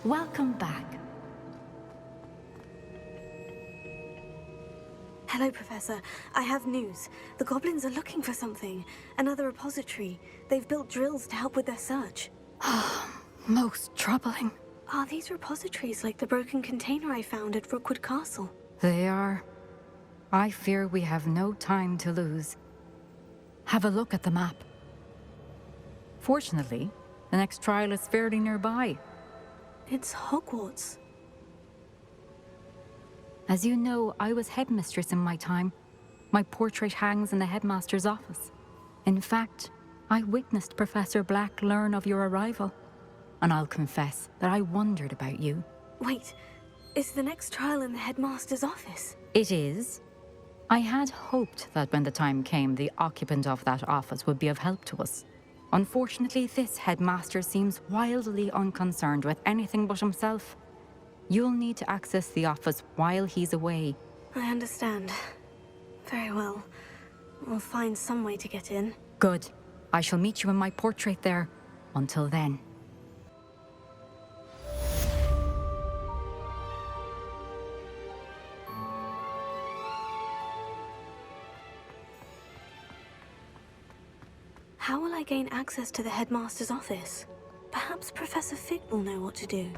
Welcome back. Hello, Professor. I have news. The goblins are looking for something. Another repository. They've built drills to help with their search. Most troubling. Are these repositories like the broken container I found at Rookwood Castle? They are. I fear we have no time to lose. Have a look at the map. Fortunately, the next trial is fairly nearby. It's Hogwarts. As you know, I was headmistress in my time. My portrait hangs in the headmaster's office. In fact, I witnessed Professor Black learn of your arrival. And I'll confess that I wondered about you. Wait, is the next trial in the headmaster's office? It is. I had hoped that when the time came, the occupant of that office would be of help to us. Unfortunately, this headmaster seems wildly unconcerned with anything but himself. You'll need to access the office while he's away. I understand. Very well. We'll find some way to get in. Good. I shall meet you in my portrait there. Until then. How will I gain access to the headmaster's office? Perhaps Professor Fig will know what to do.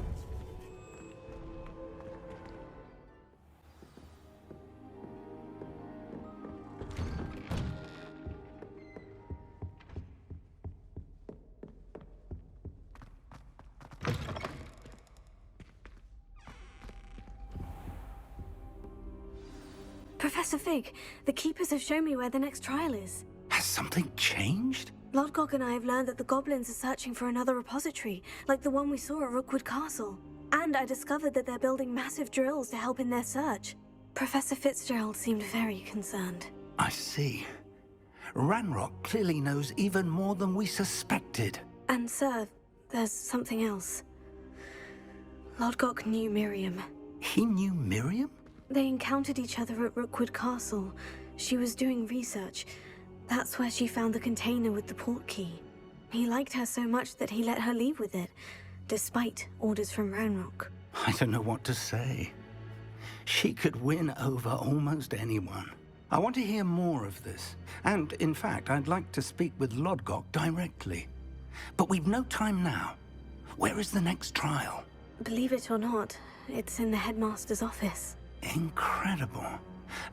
Professor Fig, the Keepers have shown me where the next trial is. Has something changed? Lodgok and I have learned that the goblins are searching for another repository, like the one we saw at Rookwood Castle. And I discovered that they're building massive drills to help in their search. Professor Fitzgerald seemed very concerned. I see. Ranrock clearly knows even more than we suspected. And sir, there's something else. Lodgok knew Miriam. He knew Miriam? They encountered each other at Rookwood Castle. She was doing research. That's where she found the container with the port key. He liked her so much that he let her leave with it, despite orders from Ranrock. I don't know what to say. She could win over almost anyone. I want to hear more of this. And, in fact, I'd like to speak with Lodgok directly. But we've no time now. Where is the next trial? Believe it or not, it's in the headmaster's office. Incredible.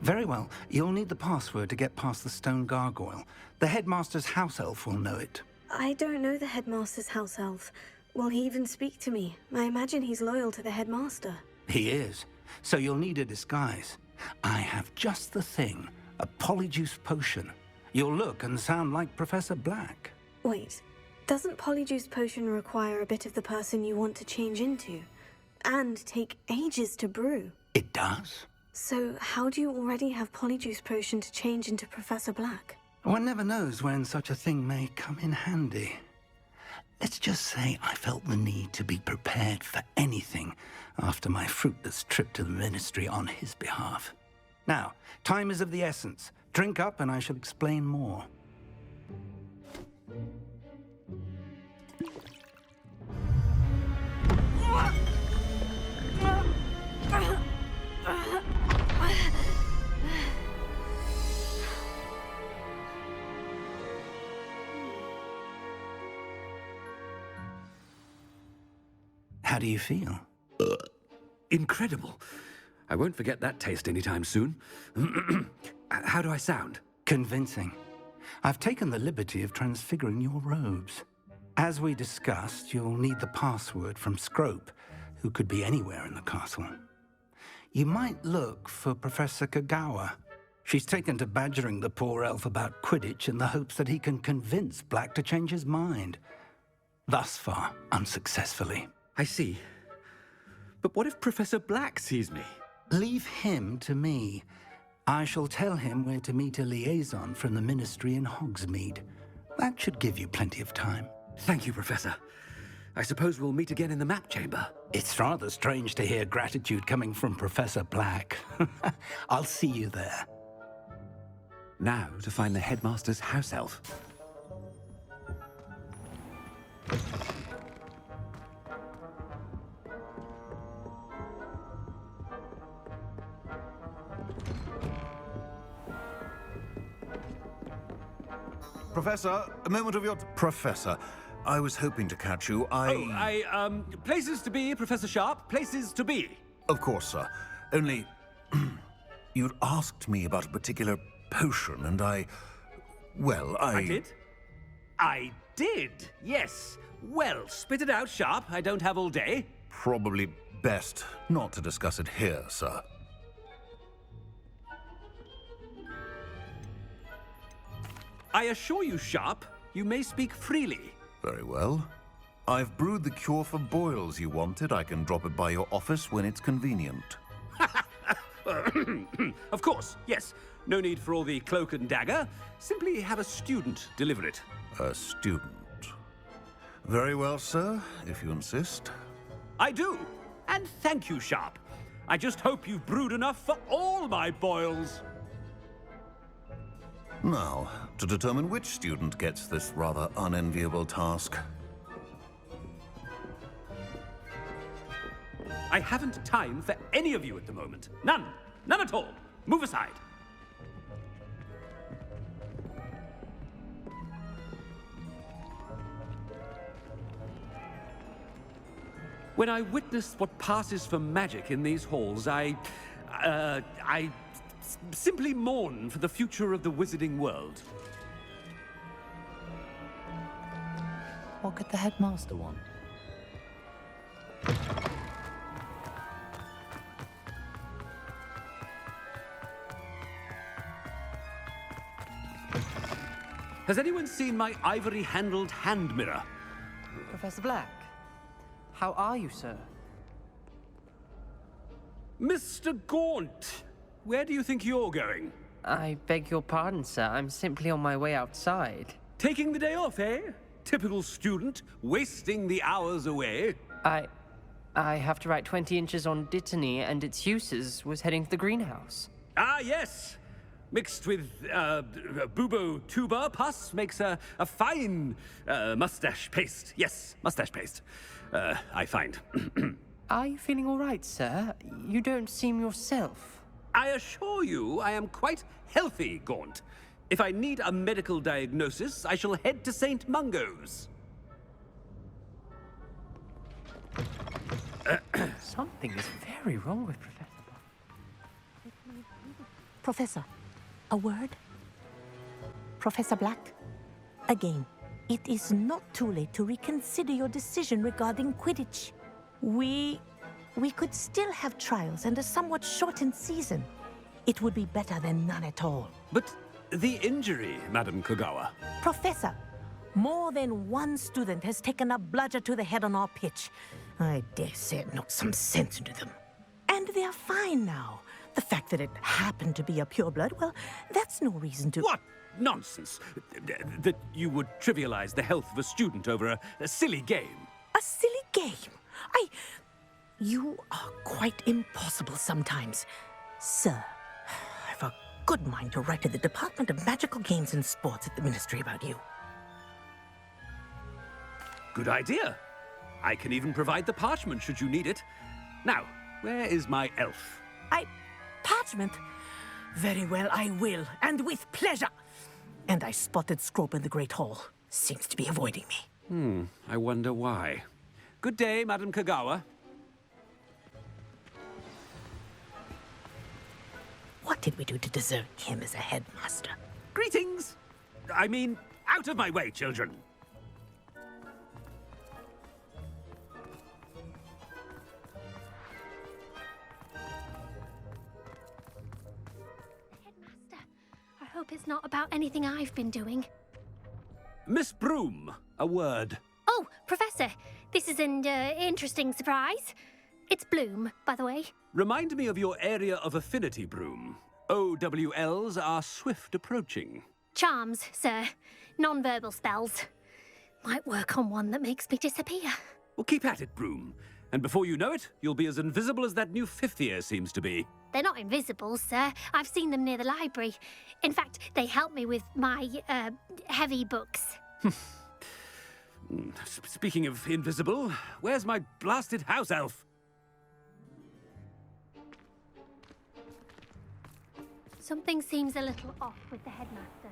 Very well, you'll need the password to get past the stone gargoyle. The headmaster's house elf will know it. I don't know the headmaster's house elf. Will he even speak to me? I imagine he's loyal to the headmaster. He is, so you'll need a disguise. I have just the thing, a polyjuice potion. You'll look and sound like Professor Black. Wait, doesn't polyjuice potion require a bit of the person you want to change into? And take ages to brew? It does. So how do you already have polyjuice potion to change into Professor Black? One never knows when such a thing may come in handy. Let's just say I felt the need to be prepared for anything after my fruitless trip to the Ministry on his behalf. Now, time is of the essence. Drink up and I shall explain more. How do you feel? Incredible. I won't forget that taste anytime soon. How do I sound? Convincing. I've taken the liberty of transfiguring your robes. As we discussed, you'll need the password from Scrope, who could be anywhere in the castle. You might look for Professor Kagawa. She's taken to badgering the poor elf about Quidditch in the hopes that he can convince Black to change his mind. Thus far, unsuccessfully. I see. But what if Professor Black sees me? Leave him to me. I shall tell him where to meet a liaison from the Ministry in Hogsmeade. That should give you plenty of time. Thank you, Professor. I suppose we'll meet again in the map chamber. It's rather strange to hear gratitude coming from Professor Black. I'll see you there. Now to find the headmaster's house elf. Professor, a moment of your... Professor, I was hoping to catch you. Places to be, Professor Sharp. Places to be. Of course, sir. Only... you'd asked me about a particular potion, and well, I did? I did, yes. Well, spit it out, Sharp. I don't have all day. Probably best not to discuss it here, sir. I assure you, Sharp, you may speak freely. Very well. I've brewed the cure for boils you wanted. I can drop it by your office when it's convenient. Of course, yes. No need for all the cloak and dagger. Simply have a student deliver it. A student. Very well, sir, if you insist. I do. And thank you, Sharp. I just hope you've brewed enough for all my boils. Now, to determine which student gets this rather unenviable task. I haven't time for any of you at the moment. None. None at all. Move aside. When I witness what passes for magic in these halls, I simply mourn for the future of the wizarding world. What could the headmaster want? Has anyone seen my ivory-handled hand mirror? Professor Black, how are you, sir? Mr. Gaunt, where do you think you're going? I beg your pardon, sir. I'm simply on my way outside. Taking the day off, eh? Typical student, wasting the hours away. I have to write 20 inches on Dittany and its uses. Was heading to the greenhouse. Ah, yes. Mixed with bubo tuber pus makes a fine mustache paste. Yes, mustache paste. I find. Are you feeling all right, sir? You don't seem yourself. I assure you I am quite healthy, Gaunt. If I need a medical diagnosis, I shall head to St. Mungo's. Something is very wrong with Professor. Professor, a word? Professor Black? Again, it is not too late to reconsider your decision regarding Quidditch. We could still have trials and a somewhat shortened season. It would be better than none at all. But the injury, Madam Kogawa. Professor, more than one student has taken a bludger to the head on our pitch. I dare say it knocked some sense into them. And they are fine now. The fact that it happened to be a pureblood, well, that's no reason to... What nonsense! That you would trivialize the health of a student over a silly game. A silly game? You are quite impossible sometimes. Sir, I've a good mind to write to the Department of Magical Games and Sports at the Ministry about you. Good idea. I can even provide the parchment should you need it. Now, where is my elf? Parchment? Very well, I will, and with pleasure. And I spotted Scrope in the Great Hall. Seems to be avoiding me. I wonder why. Good day, Madam Kogawa. What did we do to deserve him as a headmaster? Greetings! I mean, out of my way, children. Headmaster, I hope it's not about anything I've been doing. Miss Broom, a word. Oh, Professor, this is an interesting surprise. It's Bloom, by the way. Remind me of your area of affinity, Broom. OWLs are swift approaching. Charms, sir. Non-verbal spells. Might work on one that makes me disappear. Well, keep at it, Broom. And before you know it, you'll be as invisible as that new fifth year seems to be. They're not invisible, sir. I've seen them near the library. In fact, they help me with my, heavy books. Speaking of invisible, where's my blasted house elf? Something seems a little off with the headmaster.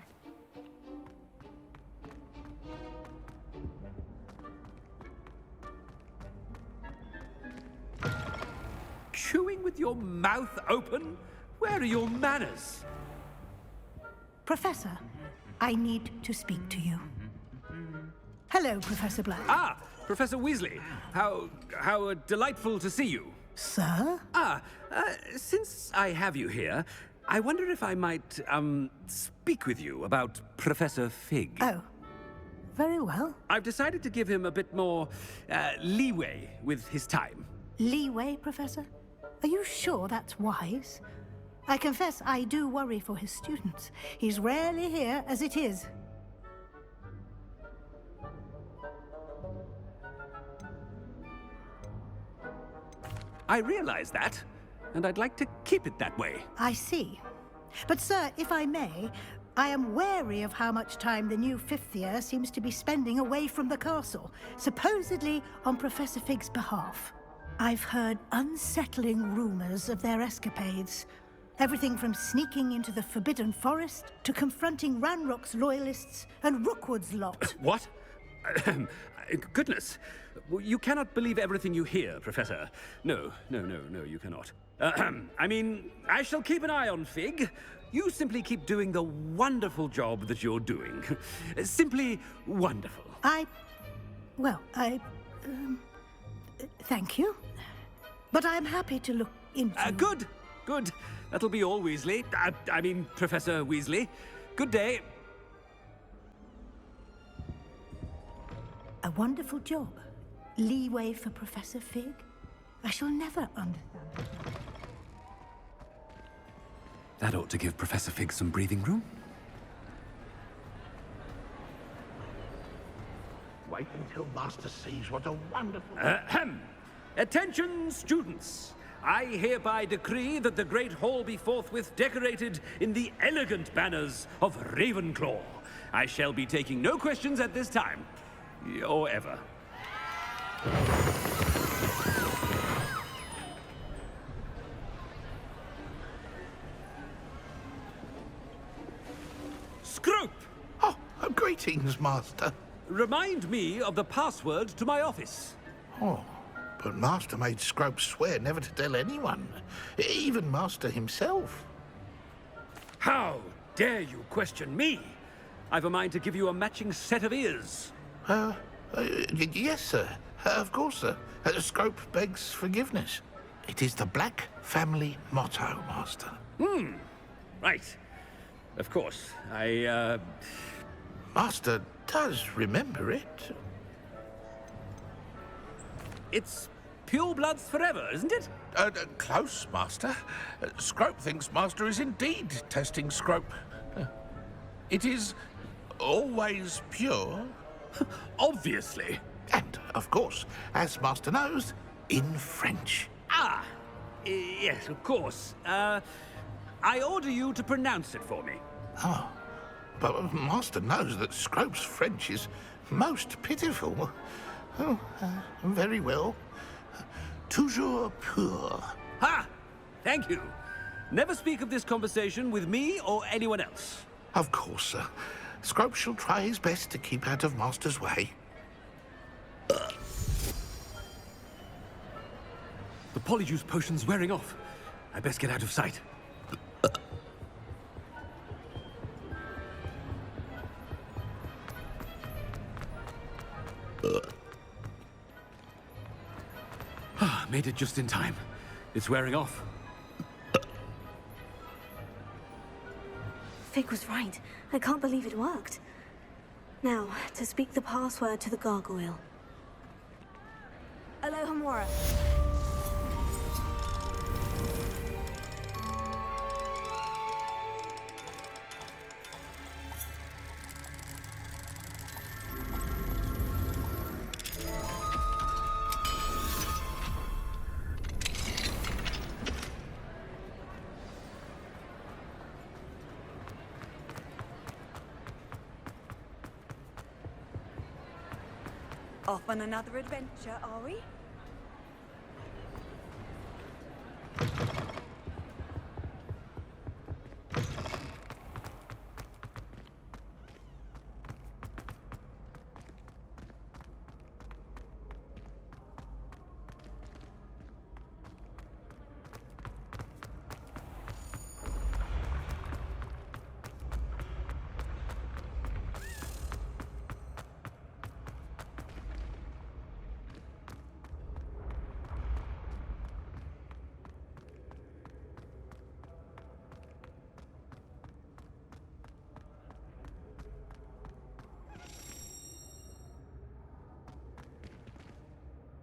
talking with your mouth open? Where are your manners? Professor, I need to speak to you. Hello, Professor Black. Ah, Professor Weasley. How delightful to see you. Sir? Since I have you here, I wonder if I might, speak with you about Professor Fig. Oh, very well. I've decided to give him a bit more, leeway with his time. Leeway, Professor? Are you sure that's wise? I confess I do worry for his students. He's rarely here as it is. I realize that, and I'd like to keep it that way. I see. But, sir, if I may, I am wary of how much time the new fifth year seems to be spending away from the castle, supposedly on Professor Fig's behalf. I've heard unsettling rumors of their escapades. Everything from sneaking into the Forbidden Forest to confronting Ranrock's loyalists and Rookwood's lot. What? Goodness. You cannot believe everything you hear, Professor. No, you cannot. I mean, I shall keep an eye on Fig. You simply keep doing the wonderful job that you're doing. Simply wonderful. Thank you. But I'm happy to look into... Good. That'll be all, Weasley. I mean, Professor Weasley. Good day. A wonderful job. Leeway for Professor Fig? I shall never understand. That ought to give Professor Fig some breathing room. Wait until Master sees what a wonderful... Attention, students! I hereby decree that the Great Hall be forthwith decorated in the elegant banners of Ravenclaw. I shall be taking no questions at this time. Or ever. Scrope! Oh, greetings, Master. Remind me of the password to my office. Oh, but Master made Scrope swear never to tell anyone, even Master himself. How dare you question me? I've a mind to give you a matching set of ears. Yes, sir. Of course, sir. Scrope begs forgiveness. It is the Black family motto, Master. Right. Of course. Master does remember it. It's pure bloods forever, isn't it? Close, Master. Scrope thinks Master is indeed testing Scrope. It is always pure. Obviously. And, of course, as Master knows, in French. Yes, of course. I order you to pronounce it for me. Oh, but Master knows that Scrope's French is most pitiful. Oh, very well. Toujours pur. Ha! Thank you. Never speak of this conversation with me or anyone else. Of course, sir. Scrope shall try his best to keep out of Master's way. The polyjuice potion's wearing off. I best get out of sight. Made it just in time. It's wearing off. Fig was right. I can't believe it worked. Now, to speak the password to the gargoyle. Alohomora. Off on another adventure, are we?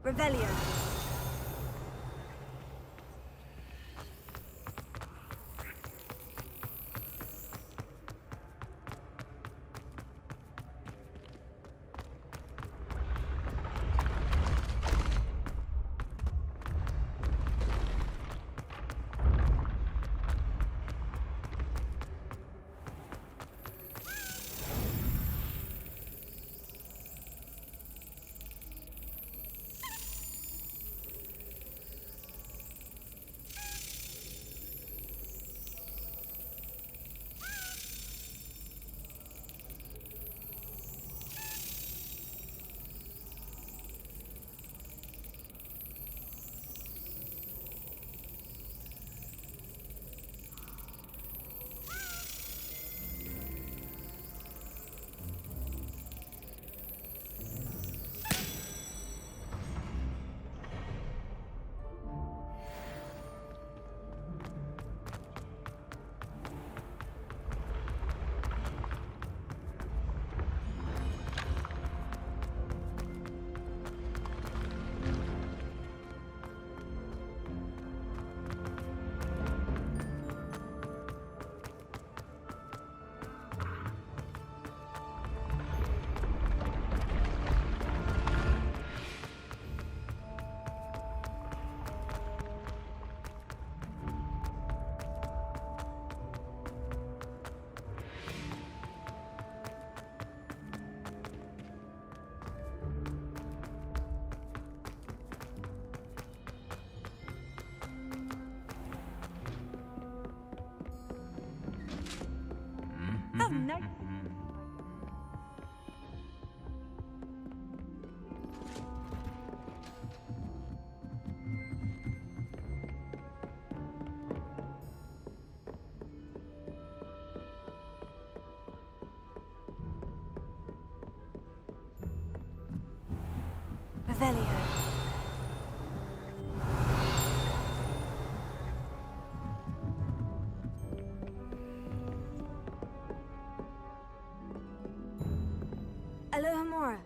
Revelio. Oh, no. Revelio. Alohomora.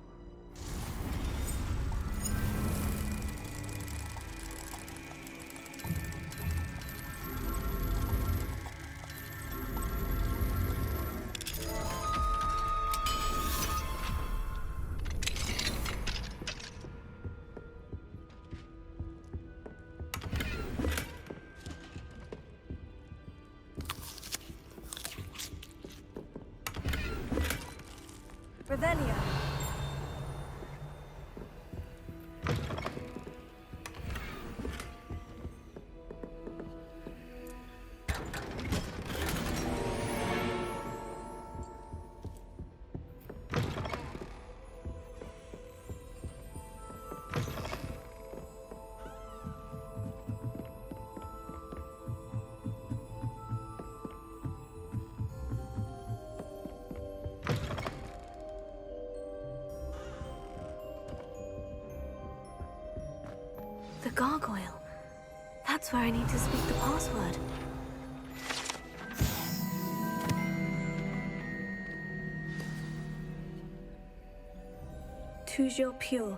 Revelio. The gargoyle. That's where I need to speak the password. Toujours pure.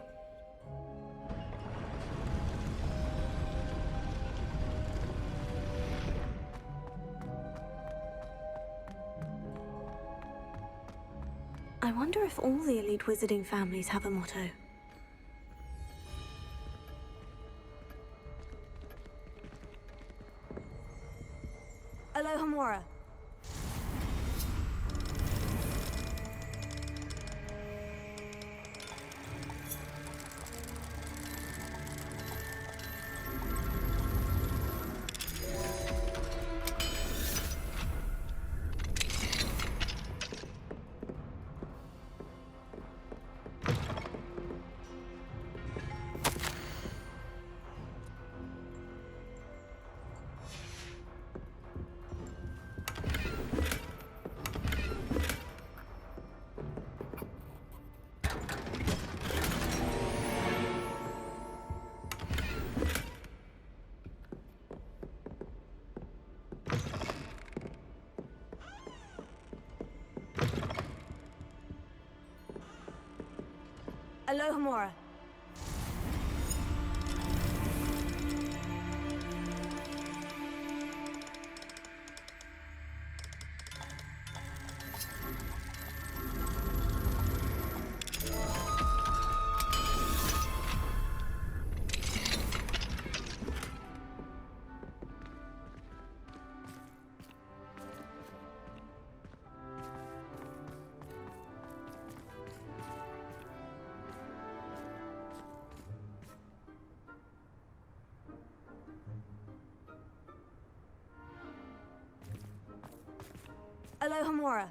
I wonder if all the elite wizarding families have a motto. Alohomora. Alohomora. Alohomora.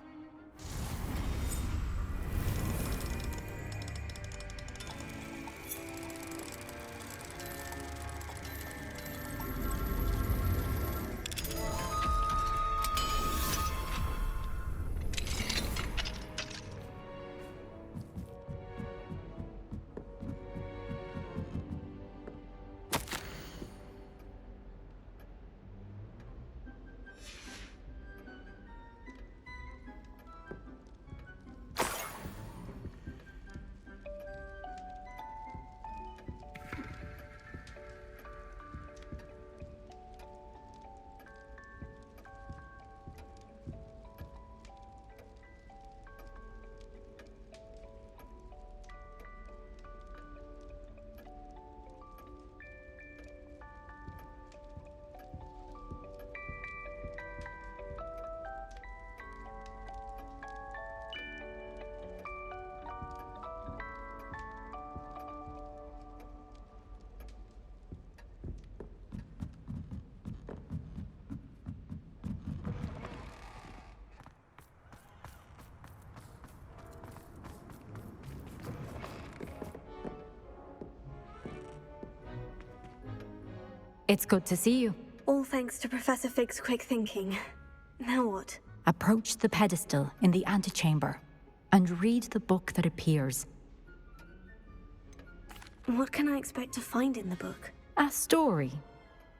It's good to see you. All thanks to Professor Fig's quick thinking. Now what? Approach the pedestal in the antechamber and read the book that appears. What can I expect to find in the book? A story.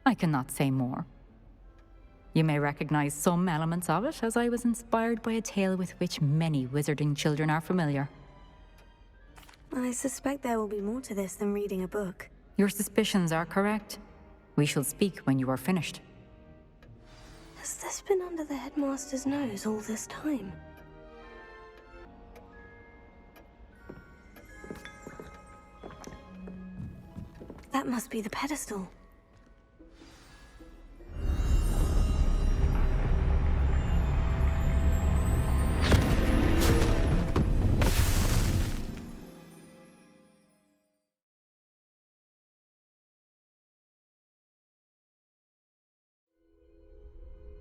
I cannot say more. You may recognize some elements of it, as I was inspired by a tale with which many wizarding children are familiar. I suspect there will be more to this than reading a book. Your suspicions are correct. We shall speak when you are finished. Has this been under the headmaster's nose all this time? That must be the pedestal.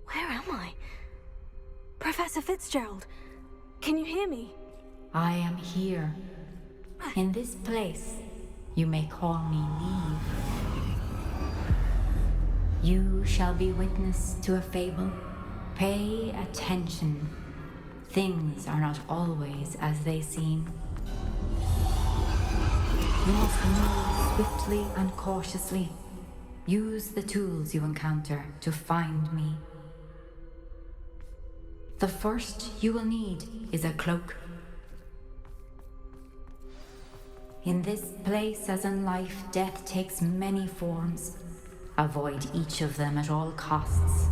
Where am I? Professor Fitzgerald, can you hear me? I am here. In this place, you may call me Niamh. You shall be witness to a fable. Pay attention. Things are not always as they seem. You must move swiftly and cautiously. Use the tools you encounter to find me. The first you will need is a cloak. In this place, as in life, death takes many forms. Avoid each of them at all costs.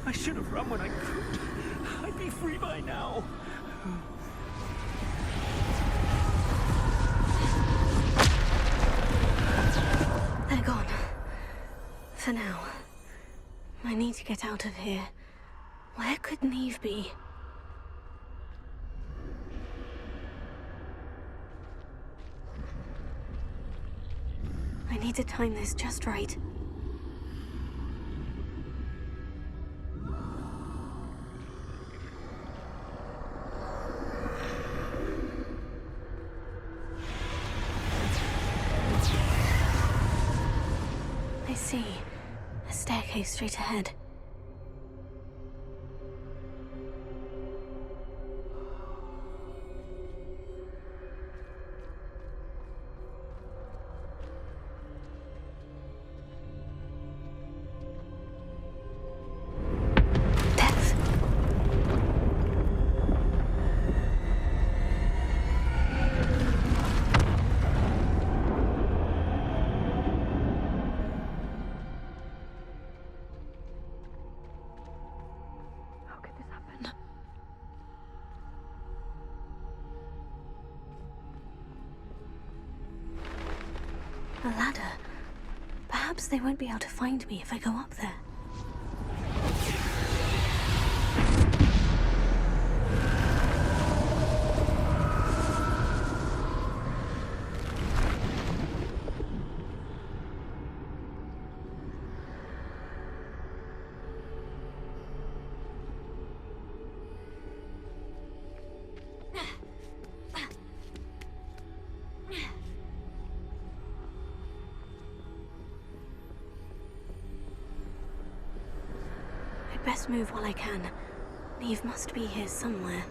I should have run when I could. I'd be free by now. They're gone. For now. I need to get out of here. Where could Niamh be? I need to time this just right. I see. A staircase straight ahead. Death a ladder. Perhaps they won't be able to find me if I go up there. Best move while I can. Niamh must be here somewhere.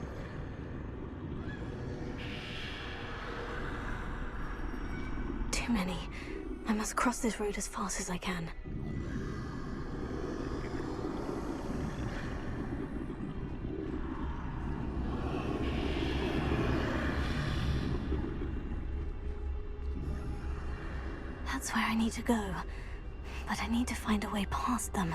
Too many. I must cross this road as fast as I can. That's where I need to go. But I need to find a way past them.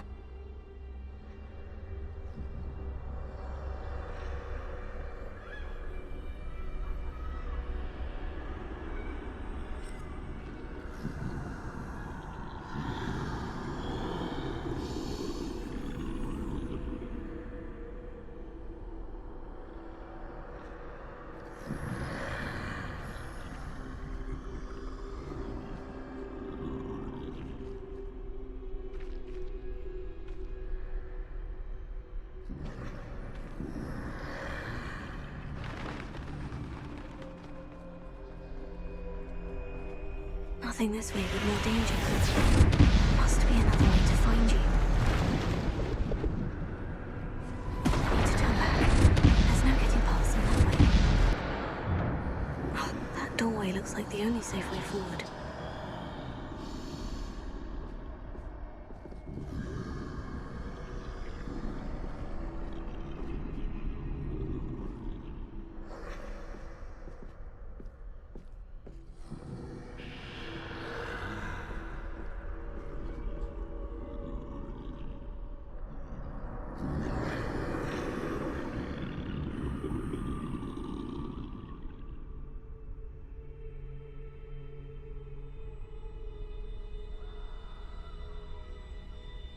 Nothing this way but more danger. There must be another way to find you. I need to turn back. There's no getting past them that way. Oh, that doorway looks like the only safe way forward.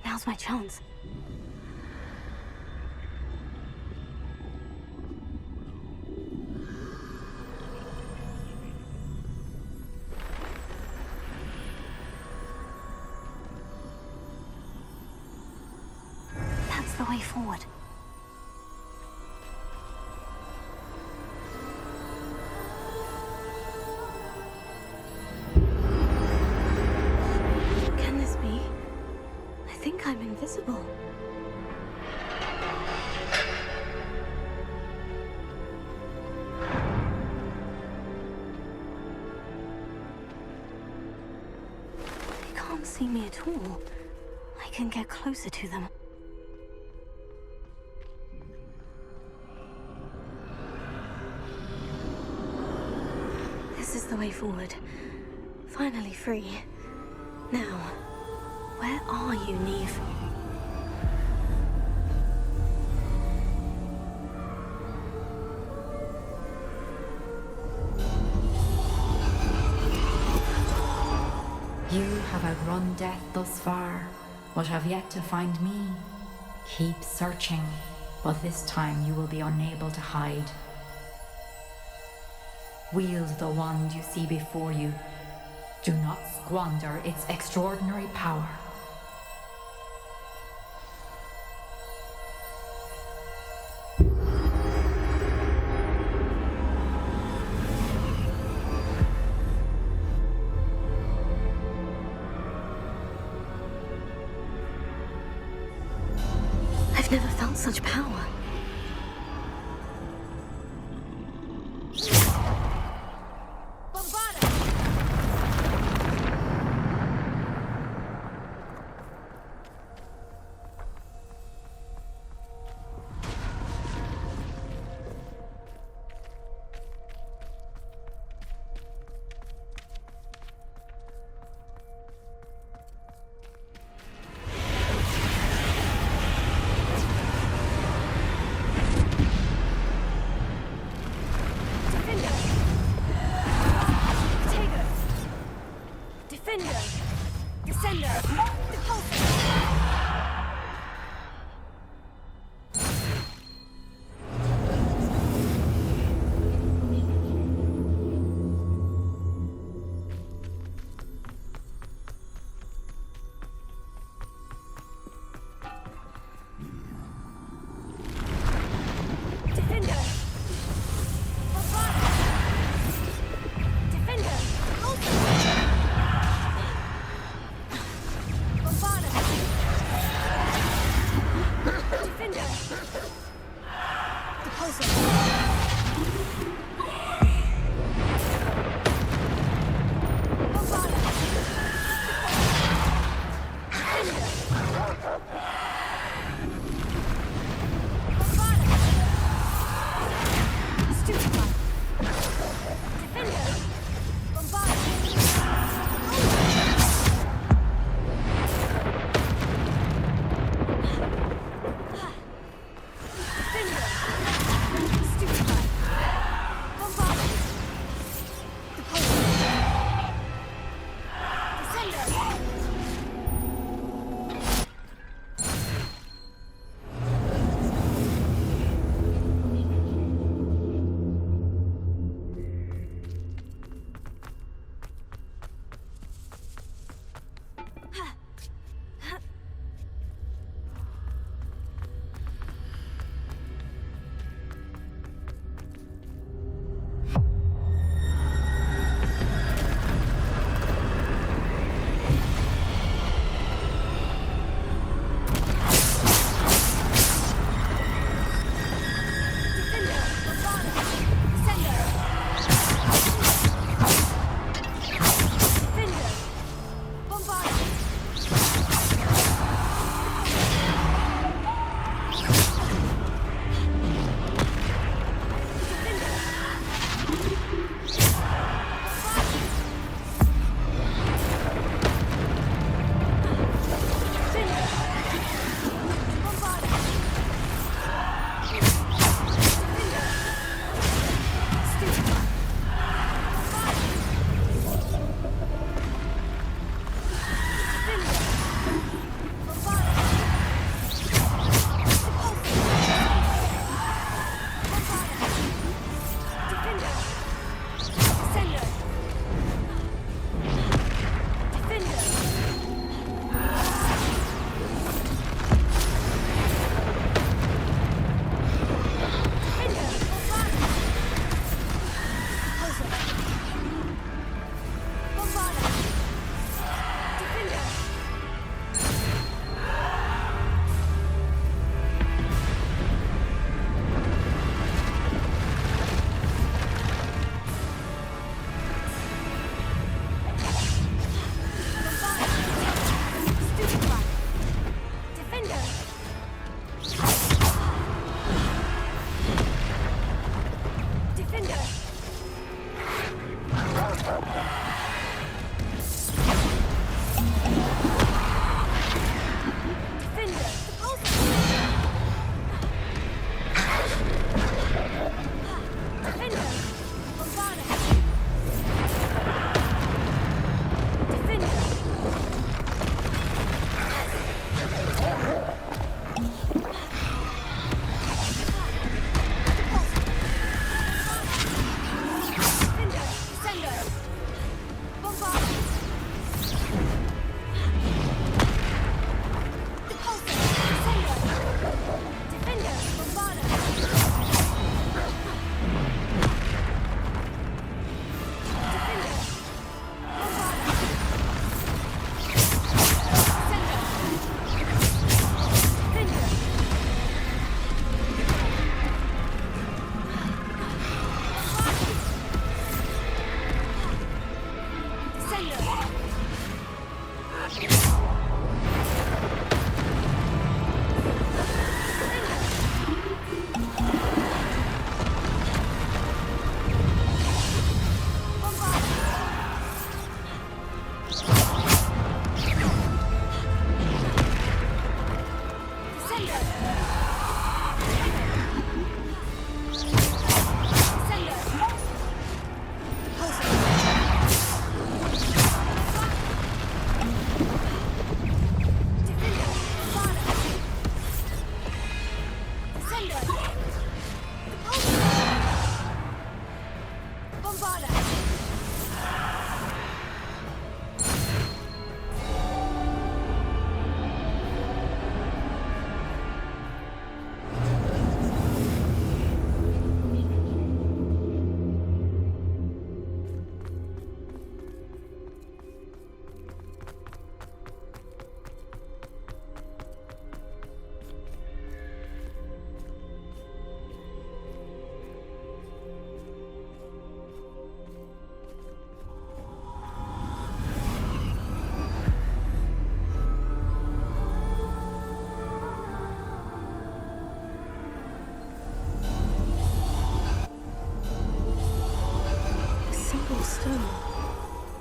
Now's my chance. That's the way forward. Can this be? I think I'm invisible. They can't see me at all. I can get closer to them. This is the way forward. Finally free. Now, where are you, Niamh? You have outrun death thus far, but have yet to find me. Keep searching, but this time you will be unable to hide. Wield the wand you see before you. Do not squander its extraordinary power. I've never felt such power.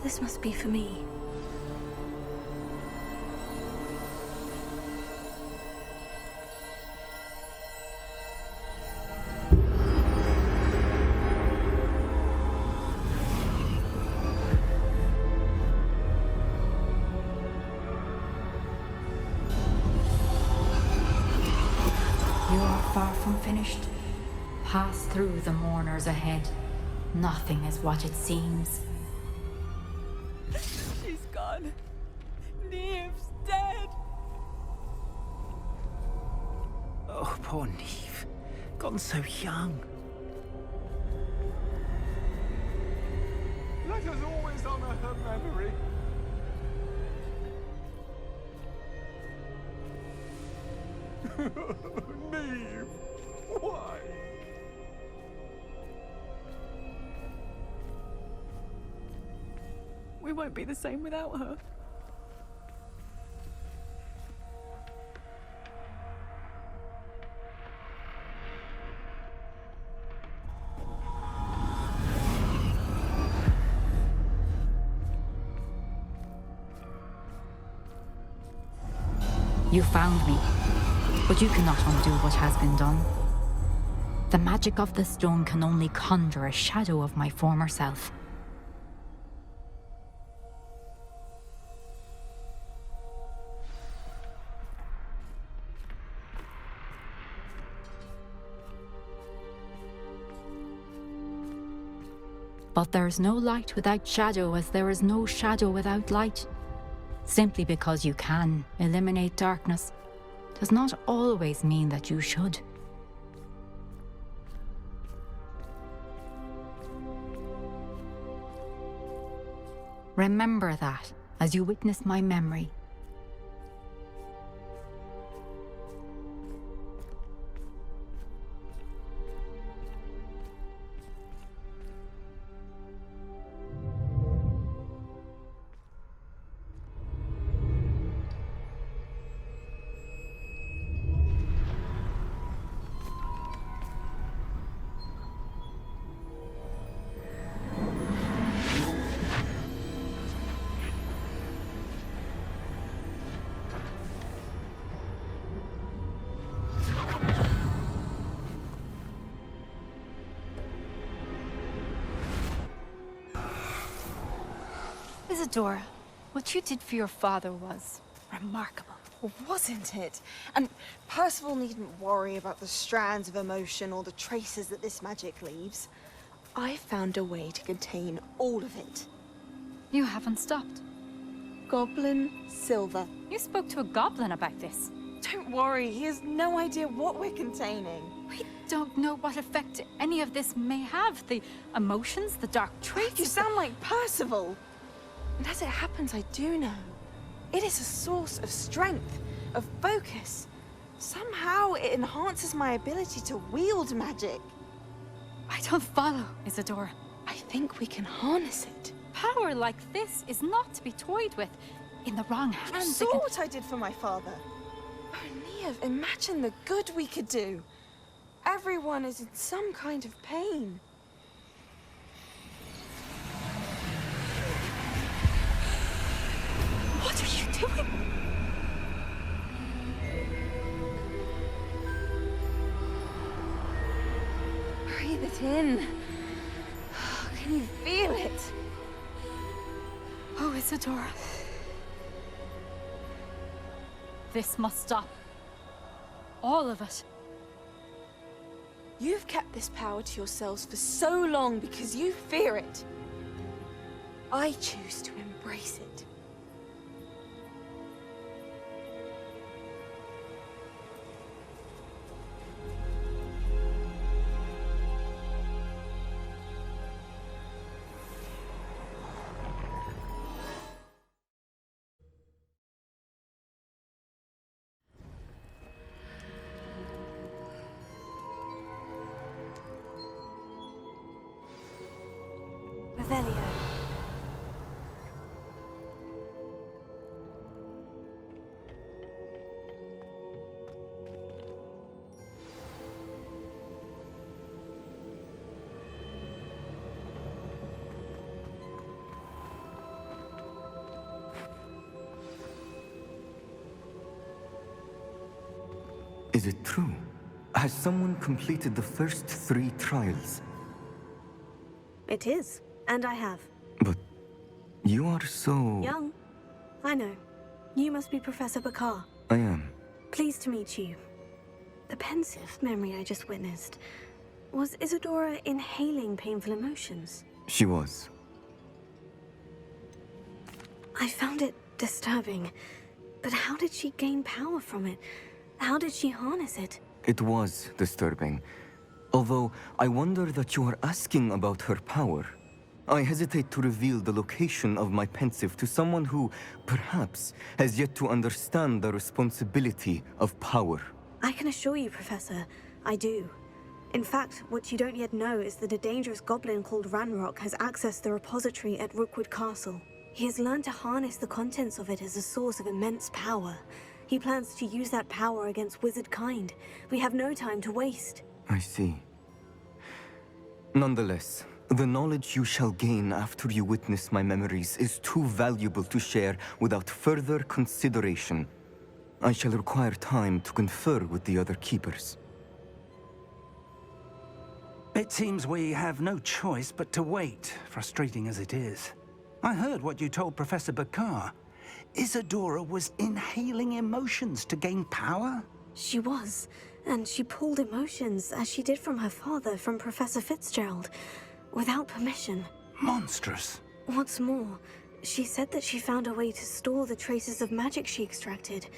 This must be for me. You are far from finished. Pass through the mourners ahead. Nothing is what it seems. She's gone. Niamh's dead. Oh, poor Niamh. Gone so young. Let us always honor her memory. Niamh, why? We won't be the same without her. You found me, but you cannot undo what has been done. The magic of the stone can only conjure a shadow of my former self. But there is no light without shadow, as there is no shadow without light. Simply because you can eliminate darkness does not always mean that you should. Remember that as you witness my memory. Isadora, what you did for your father was remarkable. Well, wasn't it? And Percival needn't worry about the strands of emotion or the traces that this magic leaves. I found a way to contain all of it. You haven't stopped. Goblin Silver. You spoke to a goblin about this. Don't worry, he has no idea what we're containing. We don't know what effect any of this may have. The emotions, the dark traits. You sound like Percival. And as it happens, I do know. It is a source of strength, of focus. Somehow it enhances my ability to wield magic. I don't follow, Isadora. I think we can harness it. Power like this is not to be toyed with. In the wrong hands, You saw what I did for my father. Oh, Niamh, imagine the good we could do. Everyone is in some kind of pain. What are you doing? Breathe it in. Can you feel it? Oh, Isadora. This must stop. All of it. You've kept this power to yourselves for so long because you fear it. I choose to embrace it. Revelio. Is it true? Has someone completed the first 3 trials? It is, and I have. But you are so... Young. I know. You must be Professor Bakar. I am. Pleased to meet you. The pensive memory I just witnessed. Was Isadora inhaling painful emotions? She was. I found it disturbing. But how did she gain power from it? How did she harness it? It was disturbing. Although, I wonder that you are asking about her power. I hesitate to reveal the location of my pensive to someone who, perhaps, has yet to understand the responsibility of power. I can assure you, Professor, I do. In fact, what you don't yet know is that a dangerous goblin called Ranrock has accessed the repository at Rookwood Castle. He has learned to harness the contents of it as a source of immense power. He plans to use that power against wizard kind. We have no time to waste. I see. Nonetheless, the knowledge you shall gain after you witness my memories is too valuable to share without further consideration. I shall require time to confer with the other keepers. It seems we have no choice but to wait, frustrating as it is. I heard what you told Professor Bakar. Isadora was inhaling emotions to gain power? She was, and she pulled emotions, as she did from her father, from Professor Fitzgerald, without permission. Monstrous. What's more, she said that she found a way to store the traces of magic she extracted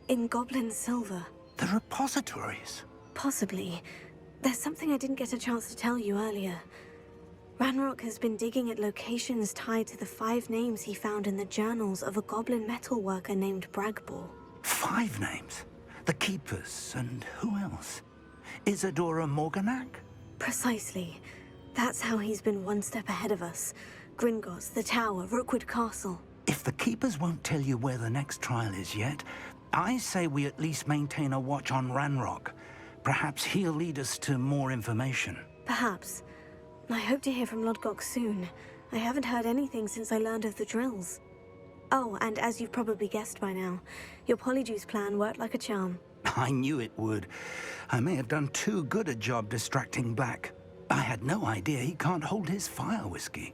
in goblin silver. The repositories? Possibly. There's something I didn't get a chance to tell you earlier. Ranrock has been digging at locations tied to the 5 names he found in the journals of a goblin metalworker named Bragbor. 5 names? The Keepers, and who else? Isadora Morganac? Precisely. That's how he's been one step ahead of us. Gringotts, the Tower, Rookwood Castle. If the Keepers won't tell you where the next trial is yet, I say we at least maintain a watch on Ranrock. Perhaps he'll lead us to more information. Perhaps. I hope to hear from Lodgok soon. I haven't heard anything since I learned of the drills. Oh, and as you've probably guessed by now, your Polyjuice plan worked like a charm. I knew it would. I may have done too good a job distracting Black. I had no idea he can't hold his fire whiskey.